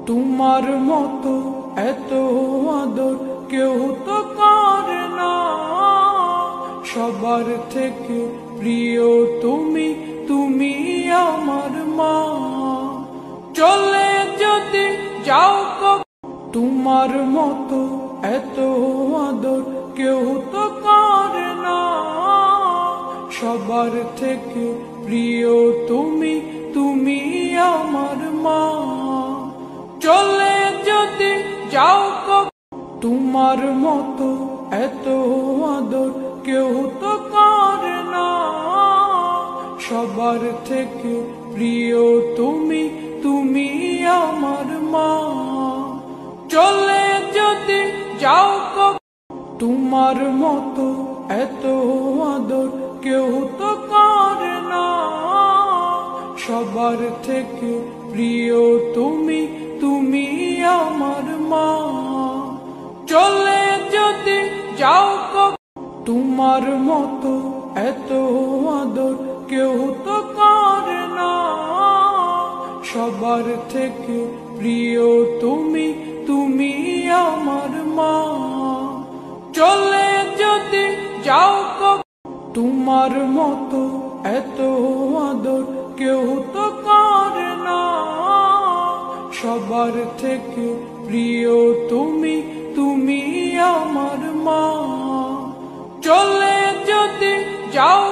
তোমার মতো এত আদর কেউ তো করে না, সবার থেকে প্রিয় তুমি, তুমি আমার মা। চলে যদি যাও তোমার মতো এত আদর কেউ তো করে না, সবার থেকে প্রিয় তুমি, তুমি আমার মা। চলে যদি যাও তোমার মতো এত আদর কেউ তো করে না, সবার থেকে প্রিয় তুমি, তুমি আমার মা। চলে যদি যাও তোমার মতো এত আদর কেউ তো করে না, সবার থেকে প্রিয় তুমি, তুমি আমার মা। চলে যদি যাও তোমার মতো এত আদর কেউ তো করে না, সবার থেকে প্রিয় তুমি, তুমি আমার মা। চলে যদি যাও তোমার মতো এত আদর কেউ তো করে না, সবার থেকে প্রিয় তুমি, তুমি আমার মা। চলে যদি যাও